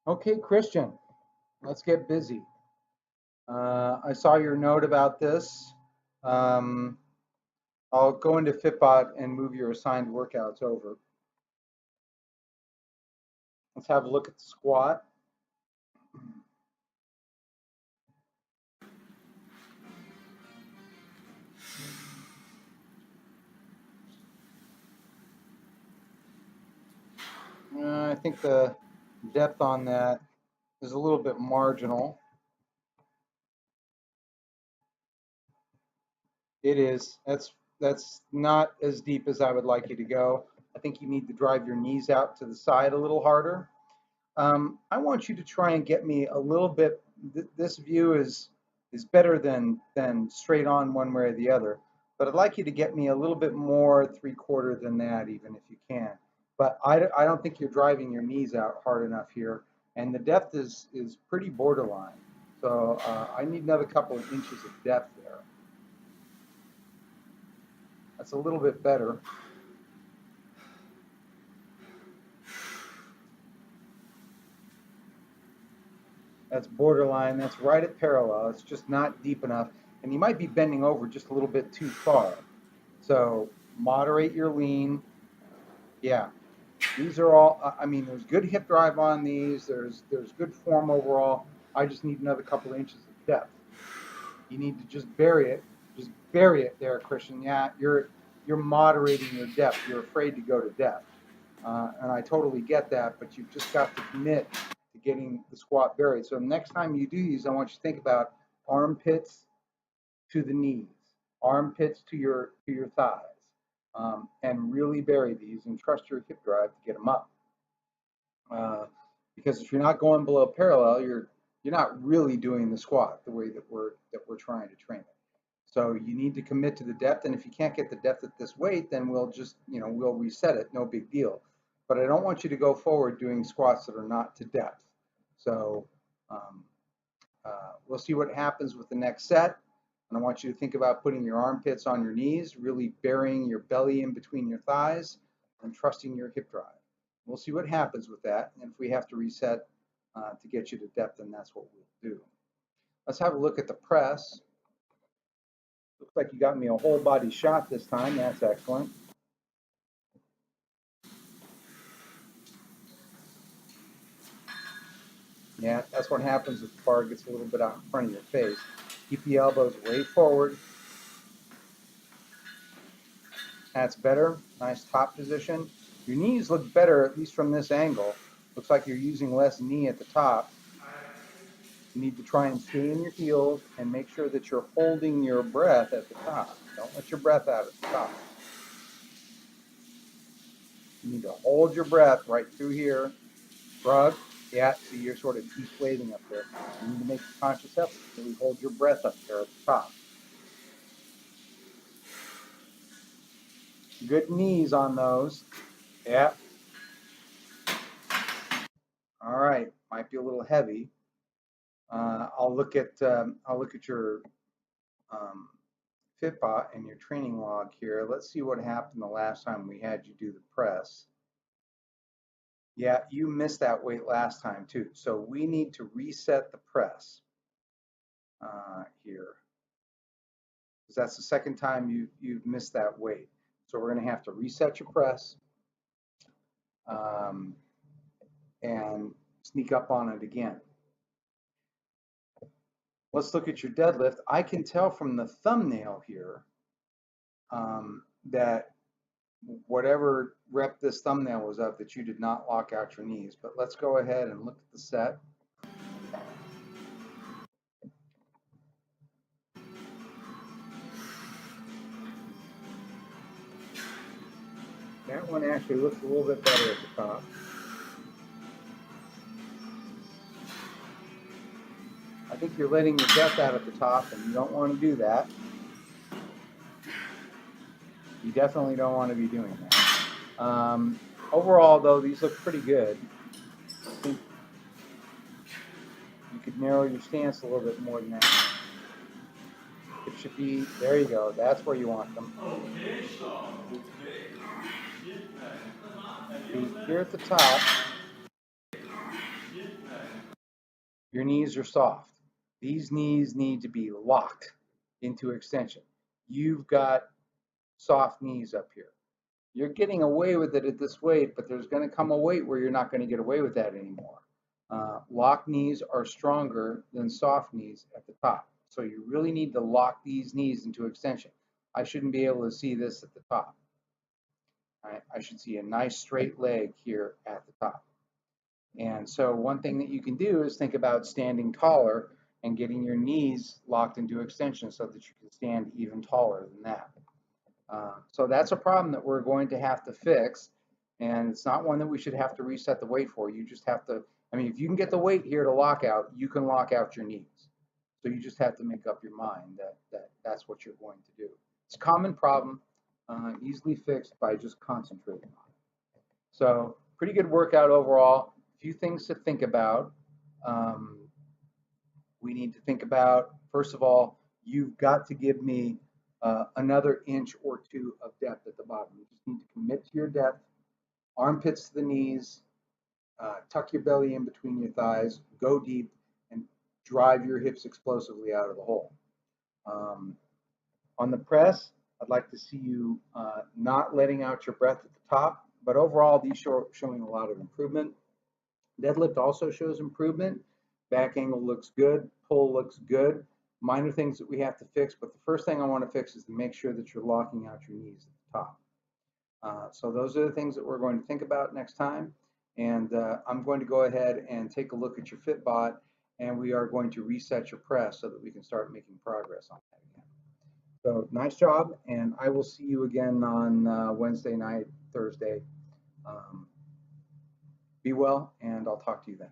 Okay, Kristian, let's get busy. I saw your note about this. Um, I'll go into Fitbot and move your assigned workouts over. Let's have a look at the squat. I think the depth on that is a little bit marginal. It is. That's not as deep as I would like you to go. I think you need to drive your knees out to the side a little harder. I want you to try and get me a little bit. This view is better than straight on one way or the other. But I'd like you to get me a little bit more 3/4 than that, even if you can. But I don't think you're driving your knees out hard enough here, and the depth is pretty borderline. So I need another couple of inches of depth there. That's a little bit better. That's borderline. That's right at parallel. It's just not deep enough. And you might be bending over just a little bit too far. So moderate your lean. Yeah. These are all, I mean, there's good hip drive on these. There's good form overall. I just need another couple of inches of depth. You need to just bury it. Just bury it there, Kristian. Yeah, you're moderating your depth. You're afraid to go to depth. And I totally get that, but you've just got to commit to getting the squat buried. So next time you do these, I want you to think about armpits to the knees, armpits to your thighs, and really bury these and trust your hip drive to get them up. Because if you're not going below parallel, you're not really doing the squat the way that we're trying to train it. So you need to commit to the depth, and if you can't get the depth at this weight, then we'll just, we'll reset it, no big deal. But I don't want you to go forward doing squats that are not to depth. So we'll see what happens with the next set. And I want you to think about putting your armpits on your knees, really burying your belly in between your thighs, and trusting your hip drive. We'll see what happens with that. And if we have to reset to get you to depth, then that's what we'll do. Let's have a look at the press. Looks like you got me a whole body shot this time. That's excellent. Yeah, that's what happens if the bar gets a little bit out in front of your face. Keep the elbows way forward. That's better. Nice top position. Your knees look better, at least from this angle. Looks like you're using less knee at the top. You need to try and stay in your heels and make sure that you're holding your breath at the top. Don't let your breath out at the top. You need to hold your breath right through here. Shrug. Yeah, see, you're sort of deflating up there. You need to make a conscious effort to really hold your breath up there at the top. Good knees on those. Yeah. All right. Might be a little heavy. I'll look at your Fitbot and your training log here. Let's see what happened the last time we had you do the press. Yeah, you missed that weight last time too. So we need to reset the press here, because that's the second time you've missed that weight. So we're going to have to reset your press and sneak up on it again. Let's look at your deadlift. I can tell from the thumbnail here that whatever rep this thumbnail was of, that you did not lock out your knees. But let's go ahead and look at the set. That one actually looks a little bit better at the top. I think you're letting your breath out at the top, and you don't want to do that. You definitely don't want to be doing that. Overall, though, these look pretty good. I think you could narrow your stance a little bit more than that. It should be, there you go, that's where you want them. Feet here at the top. your knees are soft. These knees need to be locked into extension. You've got soft knees up here. You're getting away with it at this weight, but there's going to come a weight where you're not going to get away with that anymore. Locked knees are stronger than soft knees at the top. So you really need to lock these knees into extension. I shouldn't be able to see this at the top. I should see a nice straight leg here at the top. And so one thing that you can do is think about standing taller and getting your knees locked into extension so that you can stand even taller than that. So that's a problem that we're going to have to fix, and it's not one that we should have to reset the weight for. You just have to, I mean, if you can get the weight here to lock out, you can lock out your knees. So you just have to make up your mind that that's what you're going to do. It's a common problem, easily fixed by just concentrating on it. So pretty good workout overall. A few things to think about. We need to think about, first of all, you've got to give me another inch or two of depth at the bottom. You just need to commit to your depth, armpits to the knees, tuck your belly in between your thighs, go deep, and drive your hips explosively out of the hole. On the press, I'd like to see you not letting out your breath at the top, but overall, these showing a lot of improvement. Deadlift also shows improvement. Back angle looks good, pull looks good. Minor things that we have to fix, but the first thing I want to fix is to make sure that you're locking out your knees at the top. So those are the things that we're going to think about next time. And I'm going to go ahead and take a look at your Fitbot, and we are going to reset your press so that we can start making progress on that again. So nice job, and I will see you again on Wednesday night, Thursday. Be well, and I'll talk to you then.